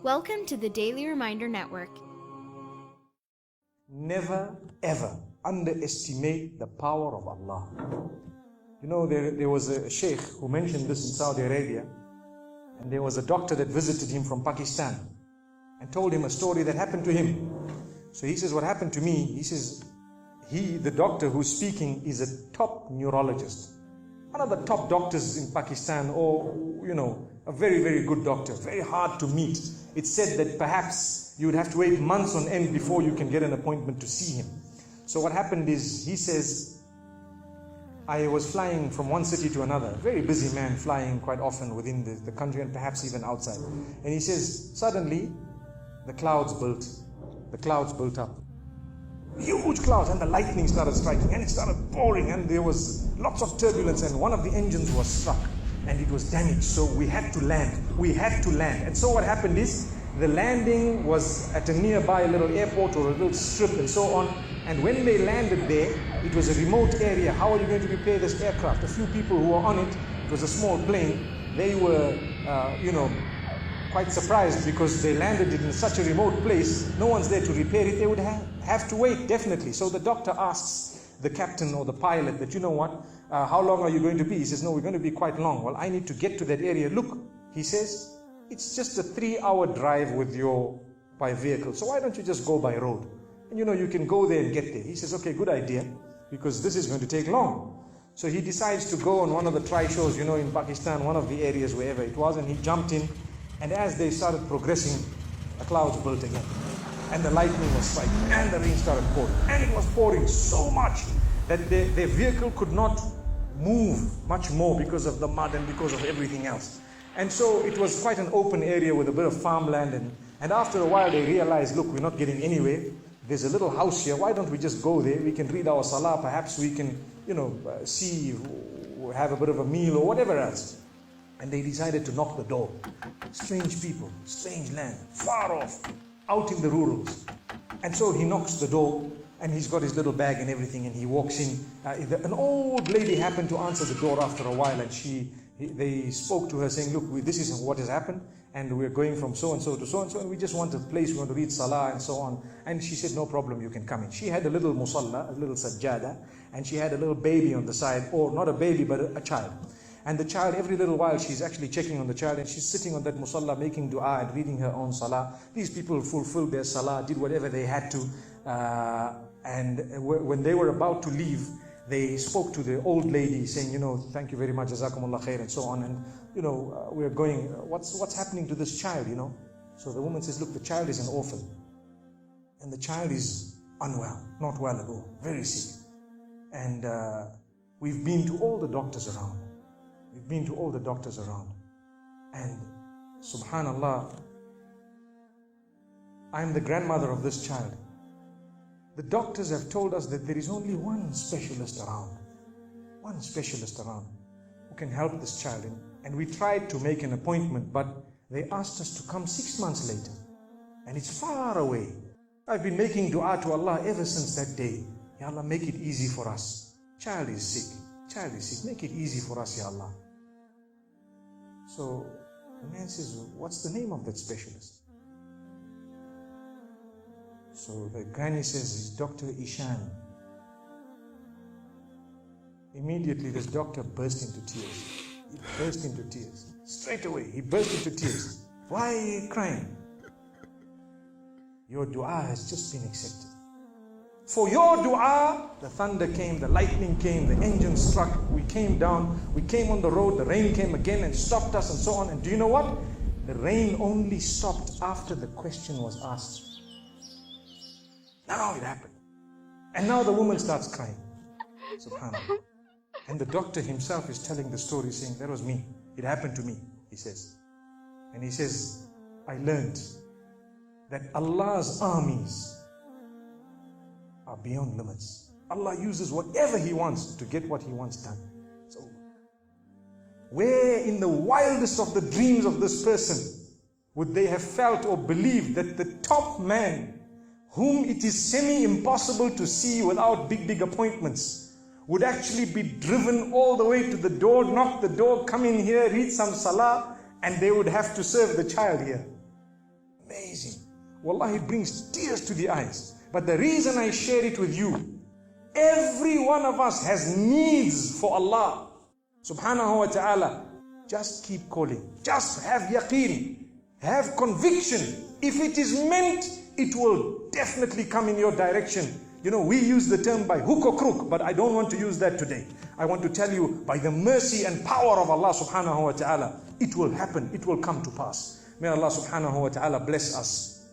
Welcome to the Daily Reminder Network. Never ever underestimate the power of Allah. You know, there was a sheikh who mentioned this in Saudi Arabia, and there was a doctor that visited him from Pakistan and told him a story that happened to him. So he says, what happened to me, he says, the doctor who's speaking is a top neurologist, one of the top doctors in Pakistan, or, you know, a very, very good doctor, very hard to meet. It's said that perhaps you would have to wait months on end before you can get an appointment to see him. So what happened is, he says, I was flying from one city to another, very busy man, flying quite often within the country and perhaps even outside. And he says, suddenly the clouds built up. Huge clouds, and the lightning started striking, and it started pouring, and there was lots of turbulence, and one of the engines was struck and it was damaged. So we had to land. And so what happened is, the landing was at a nearby little airport or a little strip and so on. And when they landed there, it was a remote area. How are you going to repair this aircraft? A few people who were on it, it was a small plane, they were, quite surprised because they landed it in such a remote place. No one's there to repair it. They would have to wait, definitely. So the doctor asks the captain or the pilot that, you know what, how long are you going to be? He says, no, we're going to be quite long. Well, I need to get to that area. Look, he says, it's just a 3-hour drive by vehicle. So why don't you just go by road? And you know, you can go there and get there. He says, okay, good idea, because this is going to take long. So he decides to go on one of the tri-shows, you know, in Pakistan, one of the areas, wherever it was, and he jumped in. And as they started progressing, the clouds built again, and the lightning was striking, and the rain started pouring, and it was pouring so much that their vehicle could not move much more because of the mud and because of everything else. And so it was quite an open area with a bit of farmland, and after a while they realized, look, we're not getting anywhere. There's a little house here. Why don't we just go there? We can read our salah. Perhaps we can, see, have a bit of a meal or whatever else. And they decided to knock the door. Strange people, strange land, far off, out in the rurals. And so he knocks the door, and he's got his little bag and everything, and he walks in. An old lady happened to answer the door after a while, and they spoke to her saying, look, this is what has happened, and we're going from so-and-so to so-and-so, and we just want a place, we want to read salah and so on. And she said, no problem, you can come in. She had a little musalla, a little sajjada, and she had a little baby on the side, or not a baby, but a child. And the child, every little while, she's actually checking on the child, and she's sitting on that musalla, making dua and reading her own salah. These people fulfilled their salah, did whatever they had to. And when they were about to leave, they spoke to the old lady saying, thank you very much, jazakumullah khair, and so on. And, we're going, what's happening to this child, So the woman says, look, the child is an orphan. And the child is unwell, not well at all, very sick. And we've been to all the doctors around. And subhanallah, I'm the grandmother of this child. The doctors have told us that there is only one specialist around who can help this child. And we tried to make an appointment, but they asked us to come 6 months later. And it's far away. I've been making dua to Allah ever since that day. Ya Allah, make it easy for us. Child is sick. Make it easy for us, Ya Allah. So the man says, what's the name of that specialist? So the granny says, it's Dr. Ishan. Immediately this doctor burst into tears. Straight away, he burst into tears. Why are you crying? Your dua has just been accepted. For your dua, the thunder came, the lightning came, the engine struck, we came down, we came on the road, the rain came again and stopped us and so on. And do you know what? The rain only stopped after the question was asked. Now it happened. And now the woman starts crying. Subhanallah. And the doctor himself is telling the story, saying, that was me. It happened to me, he says. And he says, I learned that Allah's armies are beyond limits. Allah uses whatever He wants to get what He wants done. So, where in the wildest of the dreams of this person would they have felt or believed that the top man, whom it is semi-impossible to see without big appointments, would actually be driven all the way to the door, knock the door, come in here, read some salah, and they would have to serve the child here. Amazing. Wallahi, it brings tears to the eyes. But the reason I share it with you, every one of us has needs for Allah subhanahu wa ta'ala. Just keep calling. Just have yaqeen. Have conviction. If it is meant, it will definitely come in your direction. You know, we use the term by hook or crook, but I don't want to use that today. I want to tell you, by the mercy and power of Allah subhanahu wa ta'ala, it will happen, it will come to pass. May Allah subhanahu wa ta'ala bless us.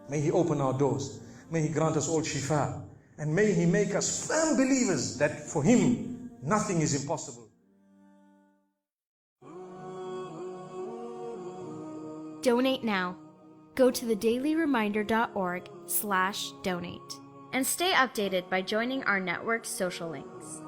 May He open our doors. May He grant us all shifa. And may He make us firm believers that for Him, nothing is impossible. Donate now. Go to thedailyreminder.org/donate and stay updated by joining our network's social links.